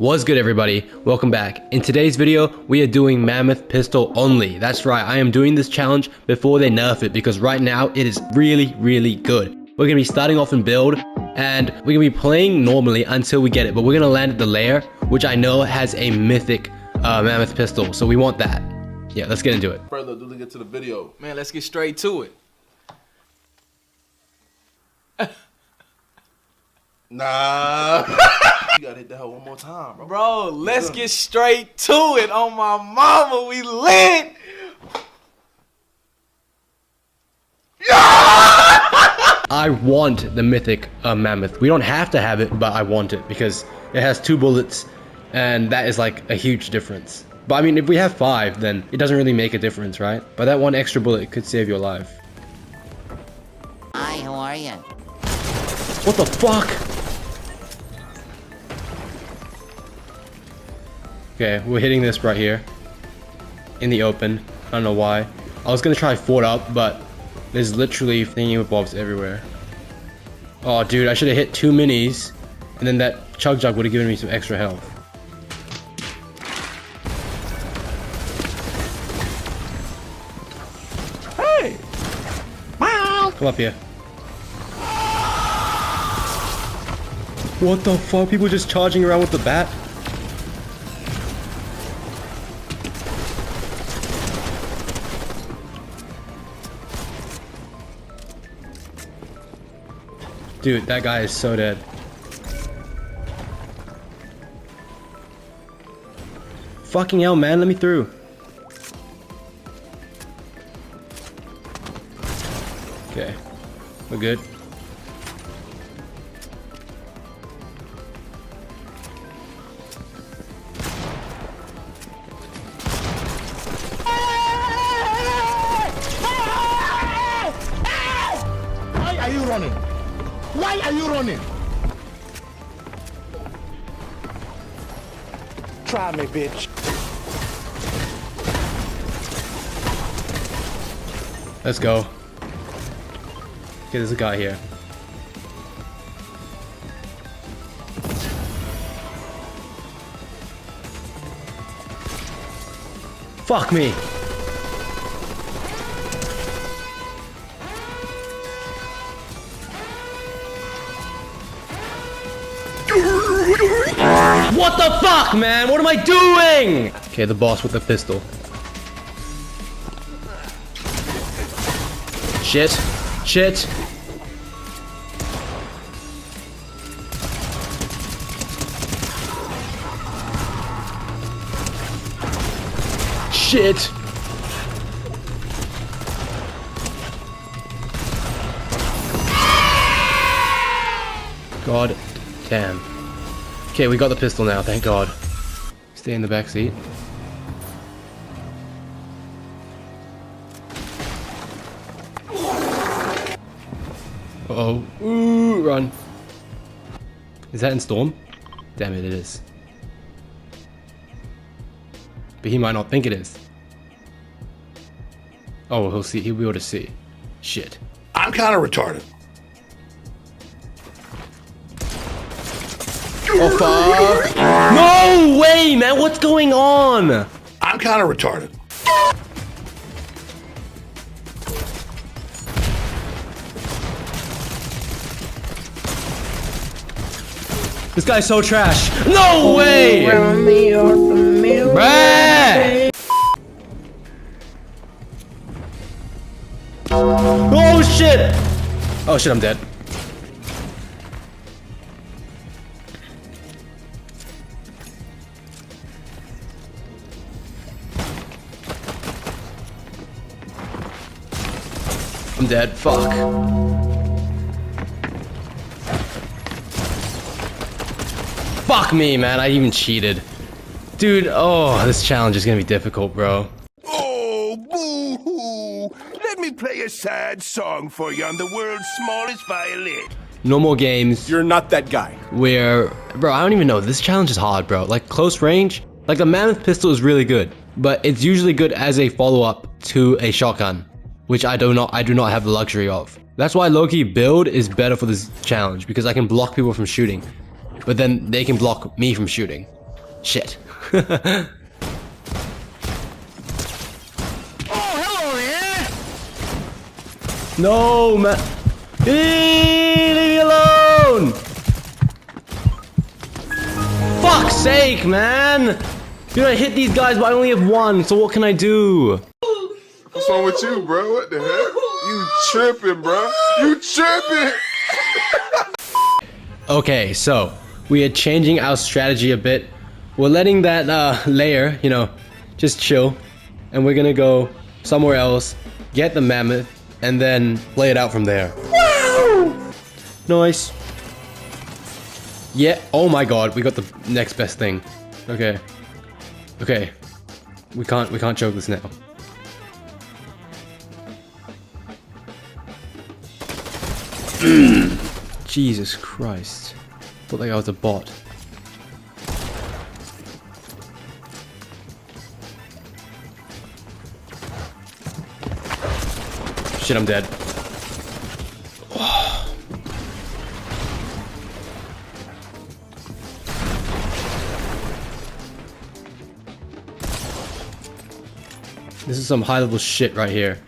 What's good, everybody? Welcome back. In today's video, we are doing Mammoth pistol only. That's right, I am doing this challenge before they nerf it because right now it is really good. We're gonna be starting off in build and we're gonna be playing normally until we get it, but we're gonna land at the lair, which I know has a mythic Mammoth pistol, so we want that. Yeah, let's get into it. Further ado to get to the video. Man, let's get straight to it. Nah. You gotta hit the hell one more time, bro. Bro, let's get straight to it. On my mama, we lit. I want the mythic Mammoth. We don't have to have it, but I want it because it has 2 bullets and that is like a huge difference. But I mean, if we have 5, then it doesn't really make a difference, right? But that 1 extra bullet could save your life. Hi, how are you? What the fuck? Okay, we're hitting this right here. In the open. I don't know why. I was gonna try Fort up, but there's literally thingy-mabobs everywhere. Oh, dude, I should have hit 2 minis, and then that chug jug would have given me some extra health. Hey! Come up here. What the fuck? People just charging around with the bat? Dude, that guy is so dead. Fucking hell, man, let me through. Okay, we're good. Why are you running? Why are you running? Try me, bitch. Let's go. Okay, there's a guy here. Fuck me! What the fuck, man? What am I doing? Okay, the boss with the pistol. Shit. Shit. Shit. God damn. Okay, we got the pistol now, thank God. Stay in the back seat. Uh-oh. Ooh, run. Is that in Storm? Damn it, it is. But he might not think it is. Oh, he'll see. He'll be able to see. Shit. I'm kind of retarded. Oh, fuck. No way, man. What's going on? I'm kind of retarded. This guy's so trash. No way! Bruh! Oh shit! Oh shit, I'm dead. I'm dead. Fuck. Fuck me, man. I even cheated. Dude, oh, this challenge is gonna be difficult, bro. Oh, boo-hoo! Let me play a sad song for you on the world's smallest violin. No more games. You're not that guy. Where, bro, I don't even know. This challenge is hard, bro. Like, close range, like the Mammoth pistol is really good, but it's usually good as a follow-up to a shotgun, which I do not have the luxury of. That's why low-key build is better for this challenge, because I can block people from shooting. But then they can block me from shooting. Shit. No, man. Leave me alone. Fuck's sake, man. Dude, I hit these guys, but I only have one, so what can I do? What's wrong with you, bro? What the heck? You tripping, bro? You tripping? Okay, so we are changing our strategy a bit. We're letting that layer, you know, just chill, and we're gonna go somewhere else, get the mammoth, and then play it out from there. Wow! Nice. Yeah. Oh my god, we got the next best thing. Okay. Okay. We can't choke this now. Jesus Christ. Thought that guy was a bot. Shit, I'm dead. This is some high level shit right here.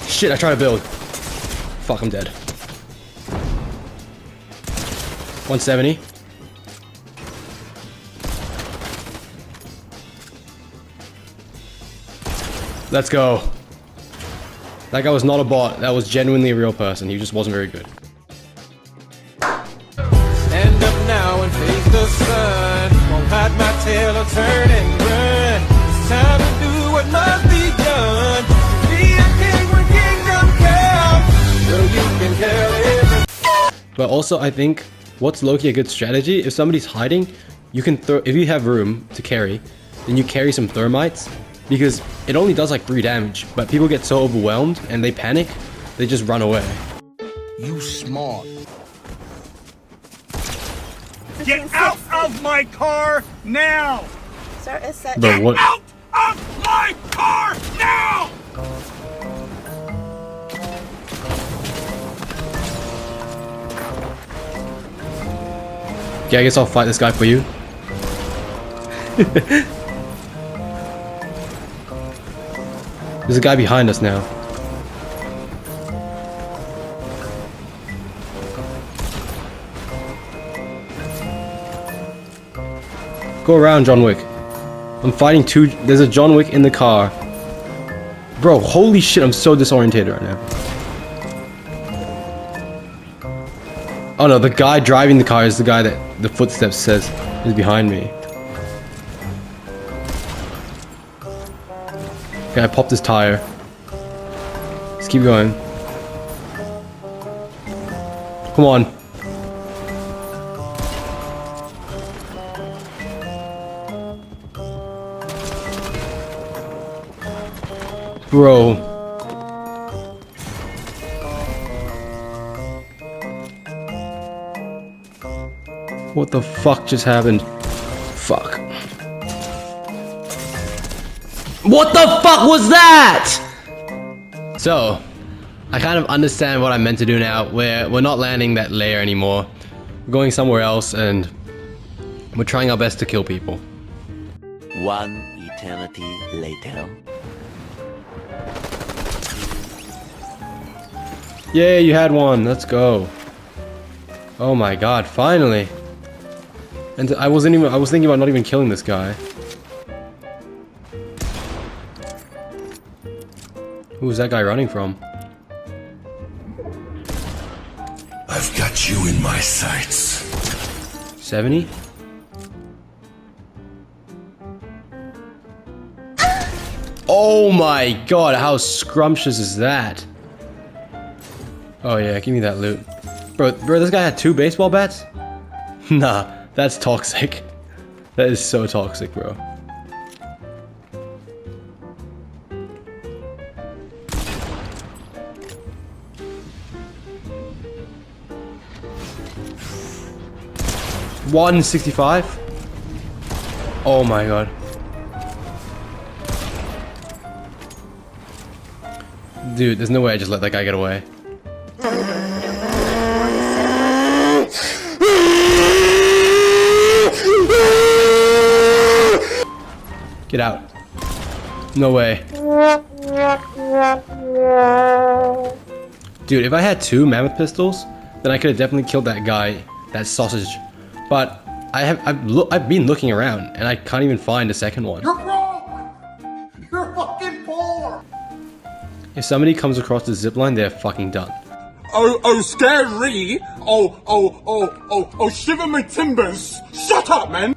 Shit, I tried to build. Fuck, I'm dead. 170. Let's go. That guy was not a bot. That was genuinely a real person. He just wasn't very good. Stand up now and face the sun. Won't hide my tail or turn and run. It's time to do what must be done. Be a king when kingdom comes. So you can tell everyone. But also, I think what's low-key a good strategy, if somebody's hiding, you can throw, if you have room to carry, then you carry some thermites, because it only does like 3 damage, but people get so overwhelmed and they panic, they just run away. You smart. Get out of my car now! Sir, is set. Bro, what? Out of my car now! Okay, I guess I'll fight this guy for you. There's a guy behind us now. Go around, John Wick. I'm fighting two. There's a John Wick in the car. Bro, holy shit, I'm so disorientated right now. Oh no, the guy driving the car is the guy that the footsteps says is behind me. Okay, I popped his tire. Let's keep going. Come on. Bro. What the fuck just happened? Fuck. What the fuck was that? So, I kind of understand what I meant to do now, where we're not landing that layer anymore. We're going somewhere else and we're trying our best to kill people. One eternity later. Yay, you had one. Let's go. Oh my god, finally. And I was thinking about not even killing this guy. Who was that guy running from? I've got you in my sights. 70? Oh my god, how scrumptious is that? Oh yeah, give me that loot. Bro, this guy had 2 baseball bats? Nah, that's toxic. That is so toxic, bro. $165? Oh my god. Dude, there's no way I just let that guy get away. Get out. No way. Dude, if I had 2 mammoth pistols, then I could have definitely killed that guy, that sausage. But I've been looking around and I can't even find a second one. You're broke! You're fucking poor! If somebody comes across the zipline, they're fucking done. Oh, scary! Oh, shiver my timbers! Shut up, man!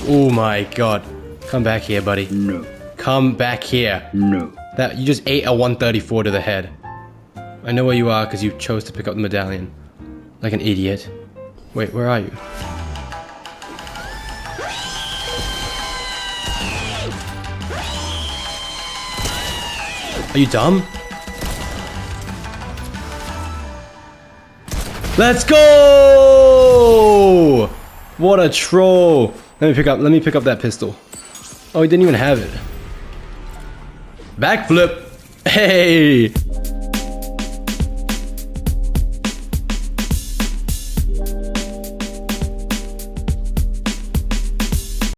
Oh my god. Come back here, buddy. No. Come back here. No. That you just ate a 134 to the head. I know where you are because you chose to pick up the medallion. Like an idiot. Wait, where are you? Are you dumb? Let's go! What a troll! Let me pick up that pistol. Oh, he didn't even have it. Backflip! Hey!